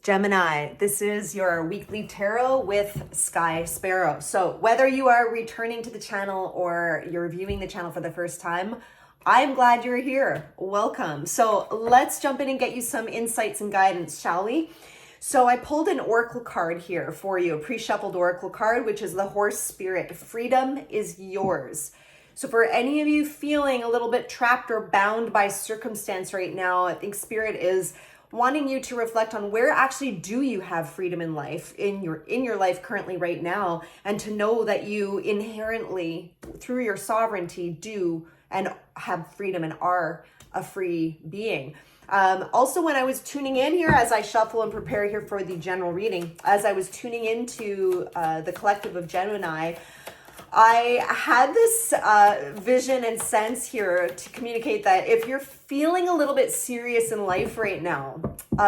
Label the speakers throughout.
Speaker 1: Gemini, this is your weekly tarot with Sky Sparrow. So whether you are returning to the channel or you're viewing the channel for the first time, I'm glad you're here. Welcome. So let's jump in and get you some insights and guidance, shall we? So I pulled an oracle card here for you, a pre-shuffled oracle card, which is the horse spirit. Freedom is yours. So for any of you feeling a little bit trapped or bound by circumstance right now, I think Spirit is wanting you to reflect on where actually do you have freedom in life, in your life currently right now, and to know that you inherently, through your sovereignty, do and have freedom and are a free being. Also, when I was tuning in here, as I shuffle and prepare here for the general reading, as I was tuning into the collective of Gemini, I had this vision and sense here to communicate that if you're feeling a little bit serious in life right now,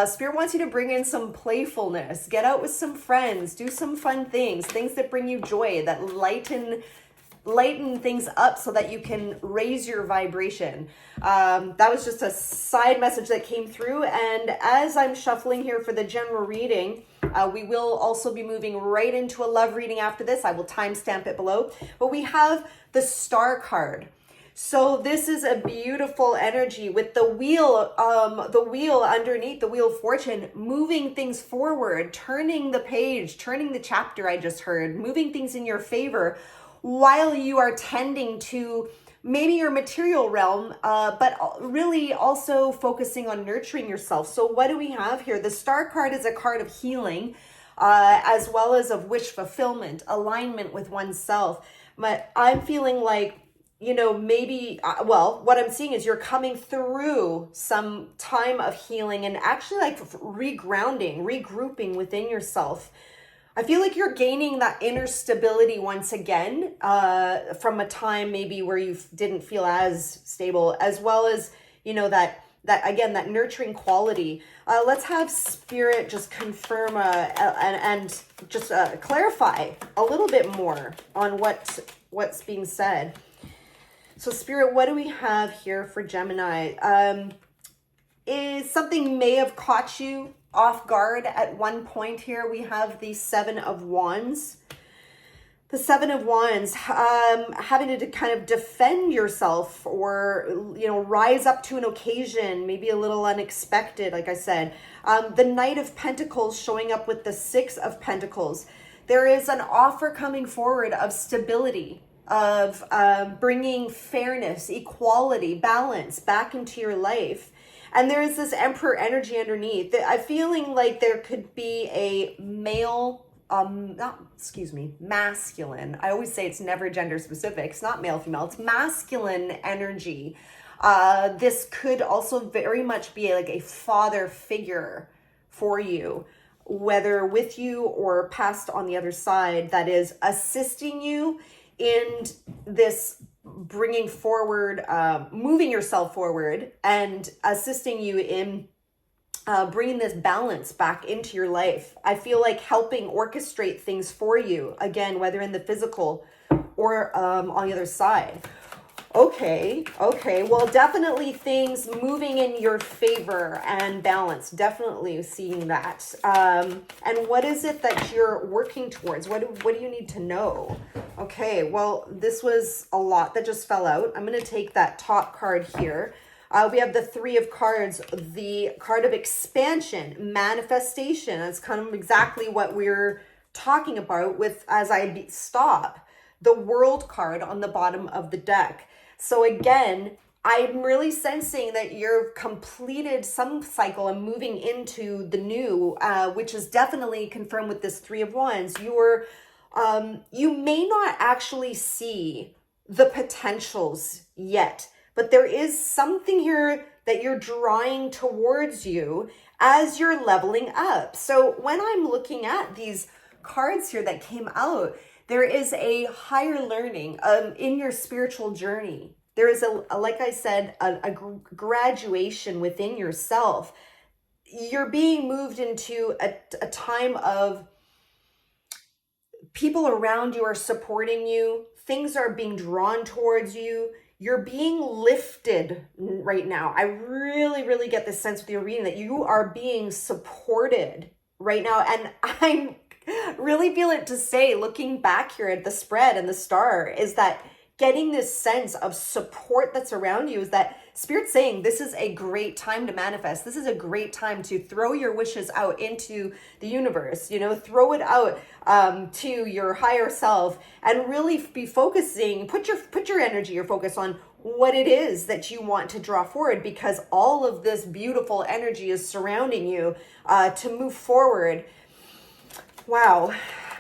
Speaker 1: Spirit wants you to bring in some playfulness, get out with some friends, do some fun things that bring you joy, that lighten things up so that you can raise your vibration. That was just a side message that came through. And as I'm shuffling here for the general reading, we will also be moving right into a love reading after this. I will timestamp it below. But we have the Star card. So this is a beautiful energy with the wheel underneath, the Wheel of Fortune, moving things forward, turning the page, turning the chapter I just heard, moving things in your favor while you are tending to maybe your material realm, but really also focusing on nurturing yourself. So what do we have here? The Star card is a card of healing, as well as of wish fulfillment, alignment with oneself. But I'm feeling like, maybe, what I'm seeing is you're coming through some time of healing and actually like regrounding, regrouping within yourself. I feel like you're gaining that inner stability once again, from a time maybe where you didn't feel as stable, as well as, that nurturing quality. Let's have Spirit just confirm and just clarify a little bit more on what's being said. So Spirit, what do we have here for Gemini? Is something may have caught you off guard at one point here. We have the Seven of Wands. The Seven of Wands, having to kind of defend yourself or, rise up to an occasion, maybe a little unexpected, like I said. The Knight of Pentacles showing up with the Six of Pentacles. There is an offer coming forward of stability, of bringing fairness, equality, balance back into your life. And there is this Emperor energy underneath. I'm feeling like there could be a male, masculine. I always say it's never gender specific. It's not male, female. It's masculine energy. This could also very much be like a father figure for you, whether with you or passed on the other side, that is assisting you in this bringing forward, moving yourself forward and assisting you in bringing this balance back into your life. I feel like helping orchestrate things for you, again, whether in the physical or on the other side. Okay. Well, definitely things moving in your favor and balance. Definitely seeing that. And what is it that you're working towards? What do you need to know? Okay, well, this was a lot that just fell out. I'm going to take that top card here. We have the Three of Cards, the card of expansion, manifestation. That's kind of exactly what we're talking about with as I stop. The World card on the bottom of the deck. So again, I'm really sensing that you've completed some cycle and moving into the new, which is definitely confirmed with this Three of Wands. You may not actually see the potentials yet, but there is something here that you're drawing towards you as you're leveling up. So when I'm looking at these cards here that came out, there is a higher learning in your spiritual journey. There is like I said, a graduation within yourself. You're being moved into a time of people around you are supporting you. Things are being drawn towards you. You're being lifted right now. I really, really get this sense with your reading that you are being supported right now. And I really feel it to say, looking back here at the spread and the star, is that getting this sense of support that's around you, is that Spirit's saying this is a great time to manifest. This is a great time to throw your wishes out into the universe, throw it out to your higher self, and really be focusing, put your energy, your focus on what it is that you want to draw forward, because all of this beautiful energy is surrounding you to move forward. Wow.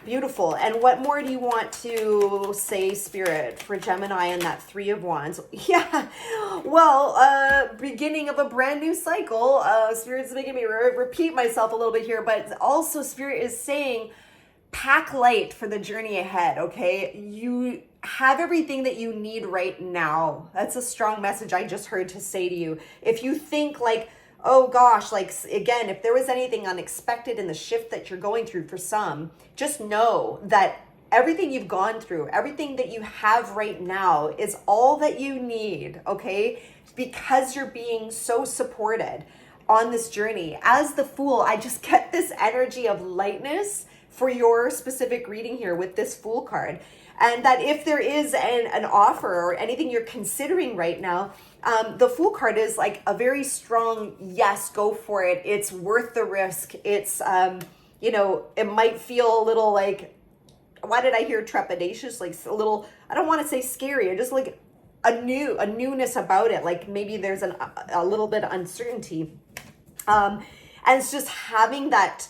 Speaker 1: Beautiful. And what more do you want to say, Spirit, for Gemini and that 3 of Wands? Yeah. Well, beginning of a brand new cycle. Spirit's making me repeat myself a little bit here, but also Spirit is saying, pack light for the journey ahead, okay? You have everything that you need right now. That's a strong message I just heard to say to you. If you think like, oh gosh, like again, if there was anything unexpected in the shift that you're going through for some, just know that everything you've gone through, everything that you have right now is all that you need, okay? Because you're being so supported on this journey. As the Fool, I just get this energy of lightness for your specific reading here with this Fool card. And that if there is an offer or anything you're considering right now, the Fool card is like a very strong, yes, go for it. It's worth the risk. It's, it might feel a little like, why did I hear trepidatious? Like a little, I don't want to say scary, just like a newness about it. Like maybe there's a little bit of uncertainty. And it's just having that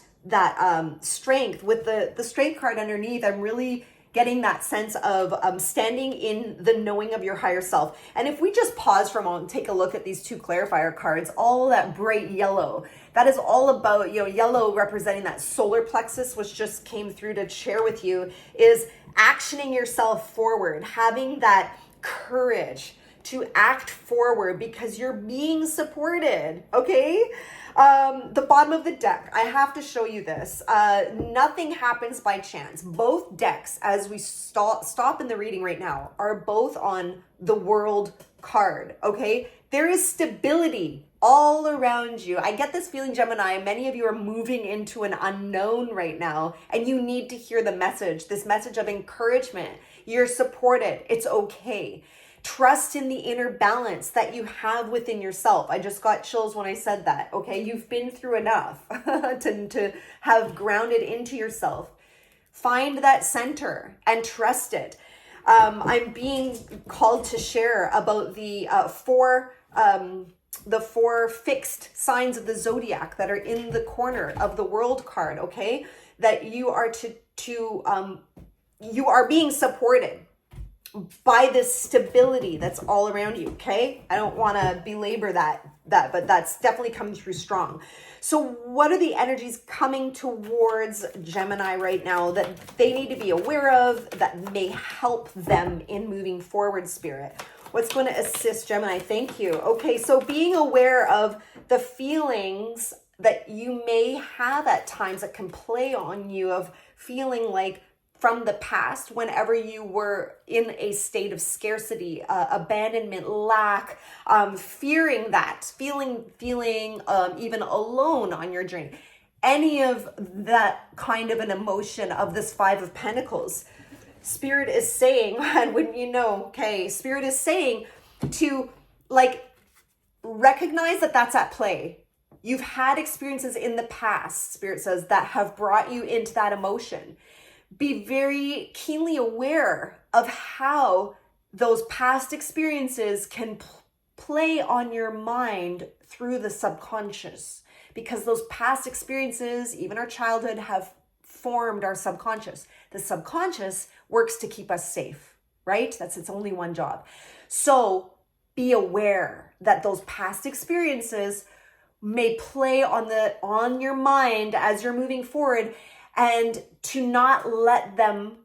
Speaker 1: strength with the strength card underneath. I'm really getting that sense of standing in the knowing of your higher self. And if we just pause for a moment and take a look at these 2 clarifier cards, all that bright yellow, that is all about, yellow representing that solar plexus, which just came through to share with you, is actioning yourself forward, having that courage to act forward because you're being supported, okay? The bottom of the deck, I have to show you this. Nothing happens by chance. Both decks, as we stop in the reading right now, are both on the World card, okay? There is stability all around you. I get this feeling, Gemini, many of you are moving into an unknown right now, and you need to hear the message, this message of encouragement. You're supported. It's okay. Trust in the inner balance that you have within yourself. I just got chills when I said that, okay? You've been through enough to have grounded into yourself. Find that center and trust it. I'm being called to share about the four fixed signs of the Zodiac that are in the corner of the World card, okay? That you are you are being supported by this stability that's all around you, okay? I don't want to belabor that, but that's definitely coming through strong. So what are the energies coming towards Gemini right now that they need to be aware of that may help them in moving forward, Spirit? What's going to assist Gemini? Thank you. Okay, so being aware of the feelings that you may have at times that can play on you, of feeling like from the past, whenever you were in a state of scarcity, abandonment, lack, fearing that, feeling even alone on your journey, any of that kind of an emotion of this Five of Pentacles, Spirit is saying, and when Spirit is saying to recognize that that's at play. You've had experiences in the past, Spirit says, that have brought you into that emotion. Be very keenly aware of how those past experiences can play on your mind through the subconscious, because those past experiences, even our childhood, have formed our subconscious. The subconscious works to keep us safe, right? That's its only one job. So be aware that those past experiences may play on your mind as you're moving forward, and to not let them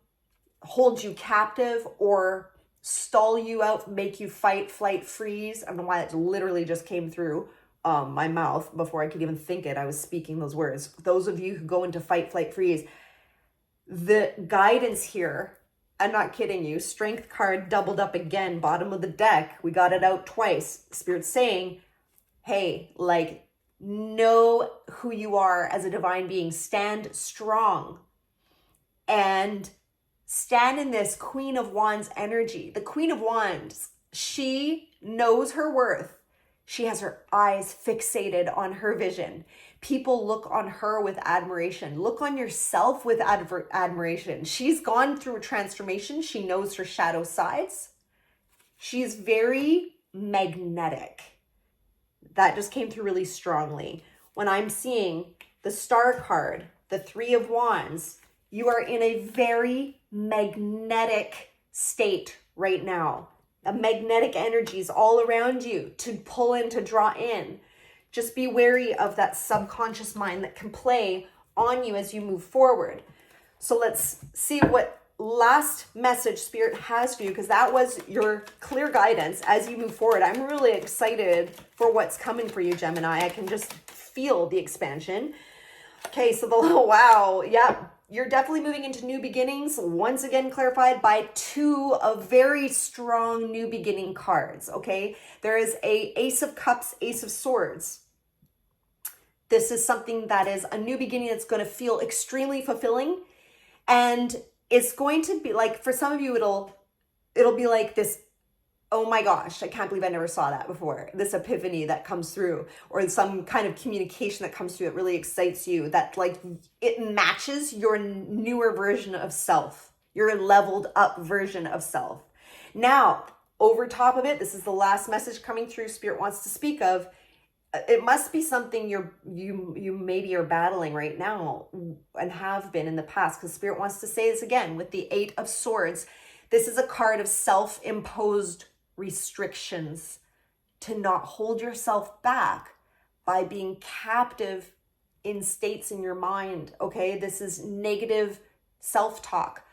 Speaker 1: hold you captive or stall you out, make you fight, flight, freeze. I don't know why that literally just came through my mouth before I could even think it. I was speaking those words. Those of you who go into fight, flight, freeze, the guidance here, I'm not kidding you, Strength card doubled up again, bottom of the deck. We got it out twice. Spirit's saying, hey, Know who you are as a divine being. Stand strong and stand in this Queen of Wands energy. The Queen of Wands, she knows her worth. She has her eyes fixated on her vision. People look on her with admiration. Look on yourself with admiration. She's gone through a transformation. She knows her shadow sides. She's very magnetic. That just came through really strongly. When I'm seeing the Star card, the Three of Wands, you are in a very magnetic state right now. A magnetic energies all around you to pull in, to draw in. Just be wary of that subconscious mind that can play on you as you move forward. So let's see what last message Spirit has for you, because that was your clear guidance as you move forward. I'm really excited for what's coming for you, Gemini. I can just feel the expansion. Okay, so wow, yeah, you're definitely moving into new beginnings. Once again, clarified by two of very strong new beginning cards, okay? There is a Ace of Cups, Ace of Swords. This is something that is a new beginning that's going to feel extremely fulfilling. And it's going to be like, for some of you, it'll be like this, oh my gosh, I can't believe I never saw that before. This epiphany that comes through, or some kind of communication that comes through that really excites you, that like it matches your newer version of self, your leveled up version of self. Now, over top of it, this is the last message coming through Spirit wants to speak of. It must be something you maybe are battling right now and have been in the past, because Spirit wants to say this again with the Eight of Swords. This is a card of self-imposed restrictions, to not hold yourself back by being captive in states in your mind, okay? This is negative self-talk,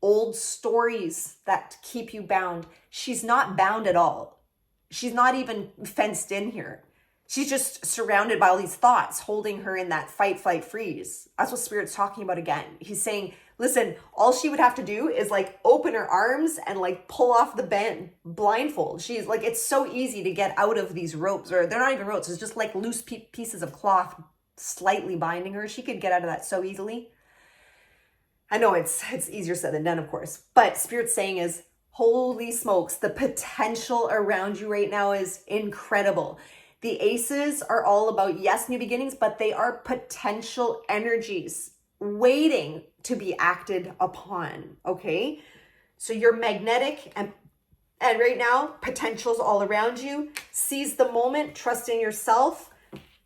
Speaker 1: old stories that keep you bound. She's not bound at all. She's not even fenced in here. She's just surrounded by all these thoughts holding her in that fight, flight, freeze. That's what Spirit's talking about again. He's saying, listen, all she would have to do is like open her arms and like pull off the blindfold. She's like, it's so easy to get out of these ropes, or they're not even ropes. It's just like loose pieces of cloth slightly binding her. She could get out of that so easily. I know it's easier said than done, of course. But Spirit's saying is, holy smokes, the potential around you right now is incredible. The aces are all about, yes, new beginnings, but they are potential energies waiting to be acted upon, okay? So you're magnetic, and right now, potential's all around you. Seize the moment, trust in yourself.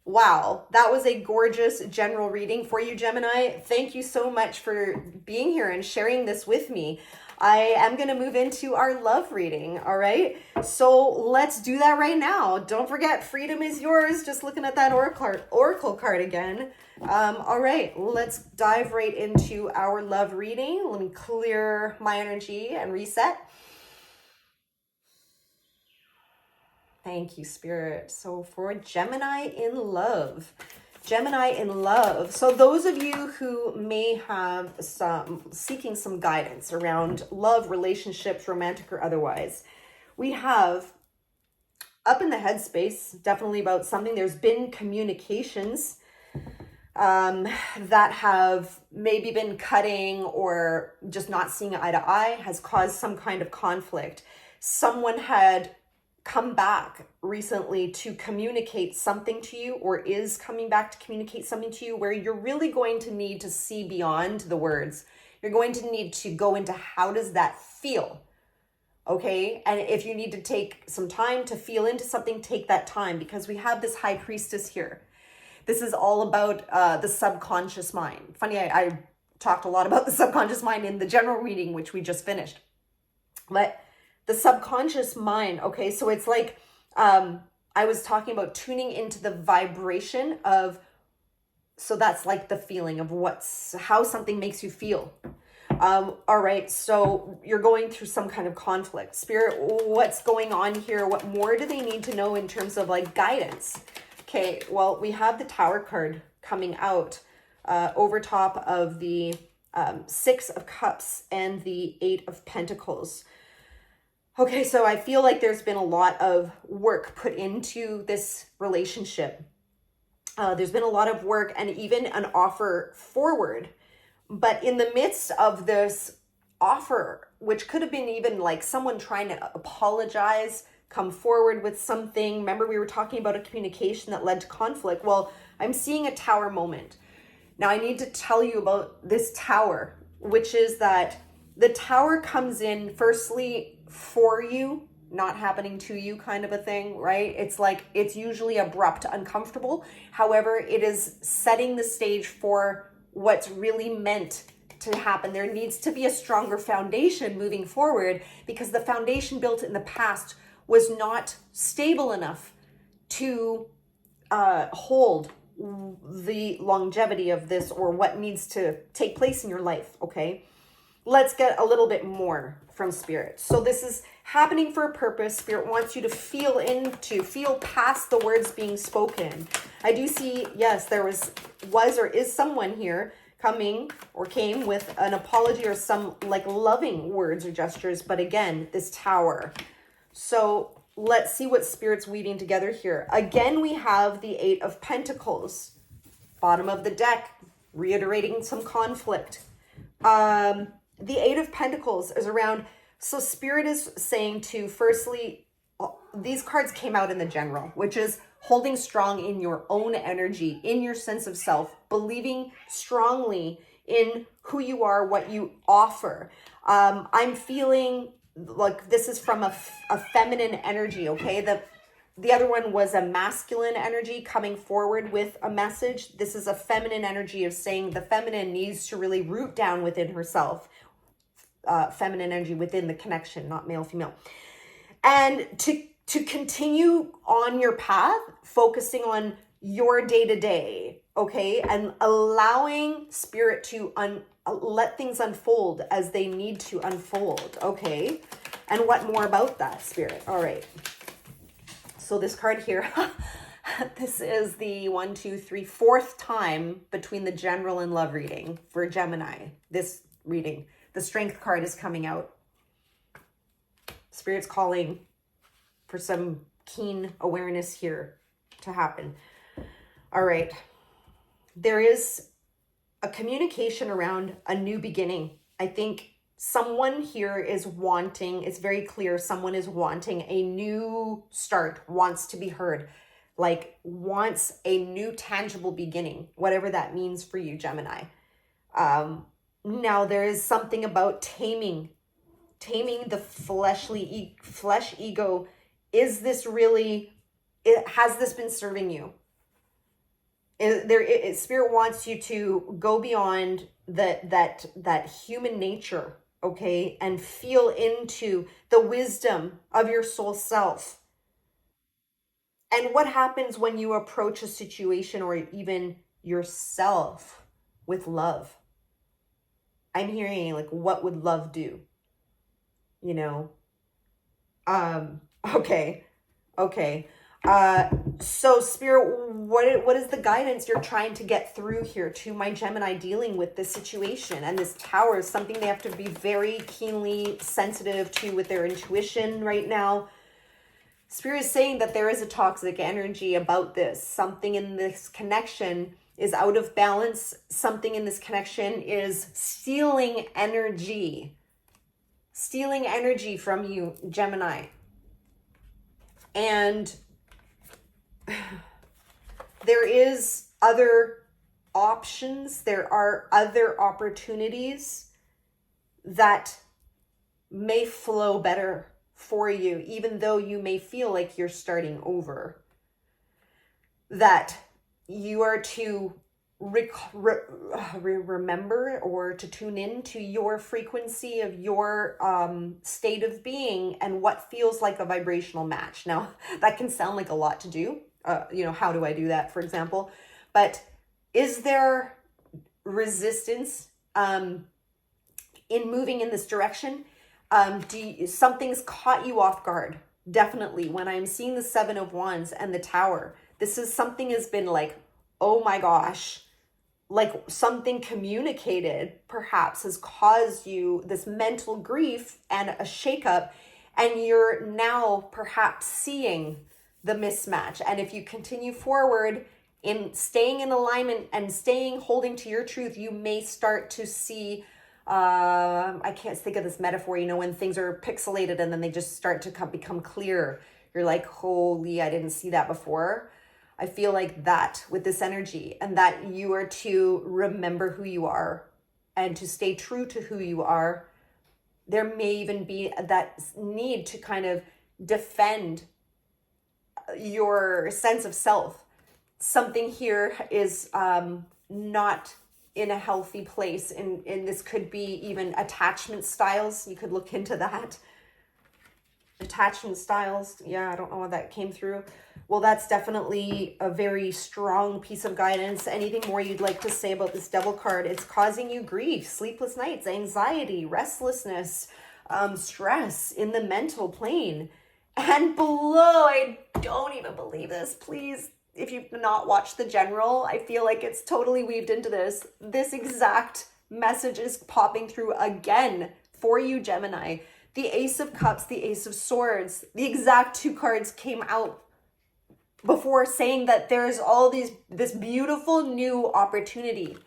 Speaker 1: Wow, that was a gorgeous general reading for you, Gemini. Thank you so much for being here and sharing this with me. I am going to move into our love reading, all right? So let's do that right now. Don't forget, freedom is yours. Just looking at that oracle card again. All right, let's dive right into our love reading. Let me clear my energy and reset. Thank you, Spirit. So for Gemini in love. Gemini in love. So those of you who may have seeking some guidance around love, relationships, romantic or otherwise, we have up in the headspace, definitely about something. There's been communications that have maybe been cutting or just not seeing eye to eye, has caused some kind of conflict. Someone had come back recently to communicate something to you, or is coming back to communicate something to you, where you're really going to need to see beyond the words. You're going to need to go into, how does that feel? Okay. And if you need to take some time to feel into something, take that time, because we have this High Priestess here. This is all about the subconscious mind. Funny, I talked a lot about the subconscious mind in the general reading, which we just finished. But the subconscious mind, okay, so it's like, I was talking about tuning into the vibration of, so that's like the feeling of how something makes you feel. All right, so you're going through some kind of conflict. Spirit, what's going on here? What more do they need to know in terms of like guidance? Okay, well, we have the Tower card coming out over top of the Six of Cups and the Eight of Pentacles. Okay, so I feel like there's been a lot of work put into this relationship. There's been a lot of work and even an offer forward. But in the midst of this offer, which could have been even like someone trying to apologize, come forward with something. Remember, we were talking about a communication that led to conflict. Well, I'm seeing a tower moment. Now, I need to tell you about this tower, which is that the tower comes in firstly for you, not happening to you kind of a thing, right? It's like, it's usually abrupt, uncomfortable. However, it is setting the stage for what's really meant to happen. There needs to be a stronger foundation moving forward because the foundation built in the past was not stable enough to hold the longevity of this or what needs to take place in your life, okay? Let's get a little bit more from Spirit. So this is happening for a purpose. Spirit wants you to feel past the words being spoken. I do see, yes, there was or is someone here coming or came with an apology or some like loving words or gestures. But again, this tower. So let's see what Spirit's weaving together here. Again, we have the 8 of Pentacles, bottom of the deck, reiterating some conflict. The 8 of Pentacles is around, so Spirit is saying to, firstly, these cards came out in the general, which is holding strong in your own energy, in your sense of self, believing strongly in who you are, what you offer. I'm feeling like this is from a feminine energy, okay? The other one was a masculine energy coming forward with a message. This is a feminine energy of saying the feminine needs to really root down within herself. Feminine energy within the connection, not male, female. And to continue on your path, focusing on your day-to-day, okay? And allowing Spirit to let things unfold as they need to unfold, okay? And what more about that, Spirit? All right. So this card here, this is the 4th time between the general and love reading for Gemini. This reading, the Strength card is coming out. Spirit's calling for some keen awareness here to happen. All right. There is a communication around a new beginning. I think someone here is wanting, it's very clear, someone is wanting a new start, wants to be heard, like wants a new tangible beginning, whatever that means for you, Gemini. Now there is something about taming the flesh ego. Is this really, has this been serving you? Spirit wants you to go beyond that human nature, okay, and feel into the wisdom of your soul self. And what happens when you approach a situation or even yourself with love? I'm hearing like, what would love do? You know? Okay. So Spirit, what is the guidance you're trying to get through here to my Gemini dealing with this situation? And this tower is something they have to be very keenly sensitive to with their intuition right now. Spirit is saying that there is a toxic energy about this. Something in this connection is out of balance. Something in this connection is stealing energy from you, Gemini. And there is other options. There are other opportunities that may flow better for you, even though you may feel like you're starting over. That you are to remember or to tune in to your frequency of your state of being and what feels like a vibrational match. Now, that can sound like a lot to do. How do I do that, for example? But is there resistance in moving in this direction? Something's caught you off guard. Definitely. When I'm seeing the 7 of Wands and the Tower, something has been like, oh my gosh, like something communicated perhaps has caused you this mental grief and a shakeup, and you're now perhaps seeing the mismatch. And if you continue forward in staying in alignment and holding to your truth, you may start to see, I can't think of this metaphor, you know, when things are pixelated and then they just start to become clear. You're like, holy, I didn't see that before. I feel like that with this energy, and that you are to remember who you are and to stay true to who you are. There may even be that need to kind of defend your sense of self. Something here is not in a healthy place, and this could be even attachment styles. You could look into that. Attachment styles, yeah, I don't know how that came through. Well, that's definitely a very strong piece of guidance. Anything more you'd like to say about this Devil card? It's causing you grief, sleepless nights, anxiety, restlessness, stress in the mental plane. And below, I don't even believe this. Please, if you've not watched the general, I feel like it's totally weaved into this. This exact message is popping through again for you, Gemini. The Ace of Cups, the Ace of Swords, the exact two cards came out before, saying that there's all this beautiful new opportunity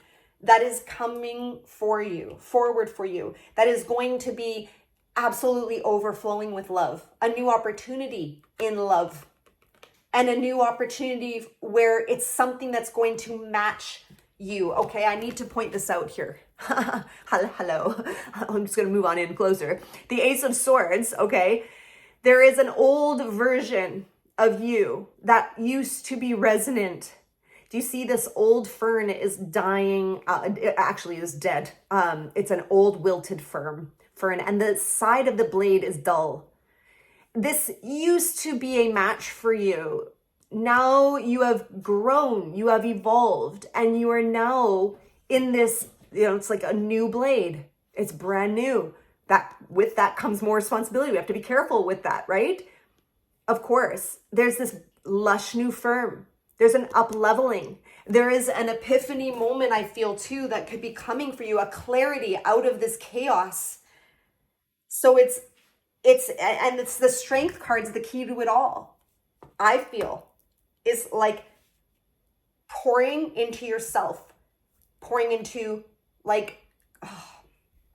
Speaker 1: that is coming for you, forward for you, that is going to be absolutely overflowing with love. A new opportunity in love, and a new opportunity where it's something that's going to match you. Okay, I need to point this out here. Hello. I'm just going to move on in closer. The Ace of Swords, okay? There is an old version of you that used to be resonant. Do you see this old fern is dying? It actually is dead. It's an old wilted fern, and the side of the blade is dull. This used to be a match for you. Now you have grown, you have evolved, and you are now in this, you know, it's like a new blade. It's brand new. That with that comes more responsibility. We have to be careful with that, right? Of course, there's this lush new fern. There's an up leveling. There is an epiphany moment, I feel too, that could be coming for you, a clarity out of this chaos. So it's the Strength card's the key to it all. I feel is like pouring into yourself, pouring into like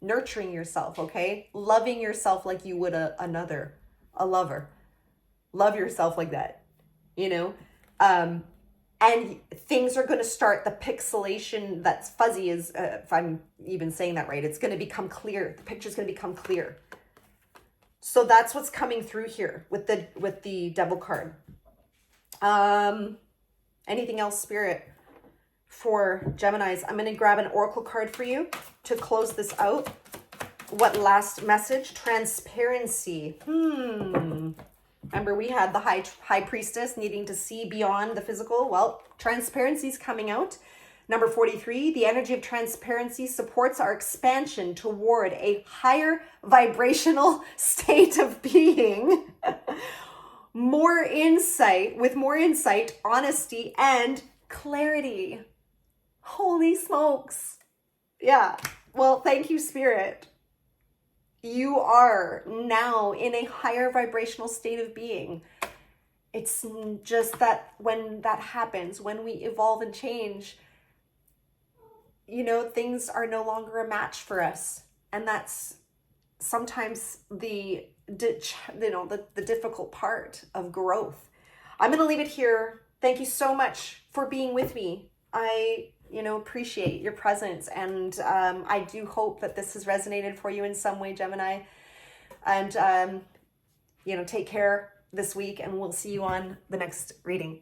Speaker 1: nurturing yourself, okay? Loving yourself like you would a lover. Love yourself like that, you know? And things are going to start, the pixelation that's fuzzy is, if I'm even saying that right, it's going to become clear. The picture's going to become clear. So that's what's coming through here with the Devil card. Anything else, Spirit, for Geminis? I'm going to grab an oracle card for you to close this out. What last message? Transparency. Remember, we had the high priestess needing to see beyond the physical. Well, transparency is coming out. Number 43, the energy of transparency supports our expansion toward a higher vibrational state of being. With more insight, honesty, and clarity. Holy smokes. Yeah. Well, thank you, Spirit. You are now in a higher vibrational state of being. It's just that when that happens, when we evolve and change, you know, things are no longer a match for us. And that's sometimes the difficult part of growth. I'm going to leave it here. Thank you so much for being with me. I appreciate your presence, and I do hope that this has resonated for you in some way, Gemini. And take care this week, and we'll see you on the next reading.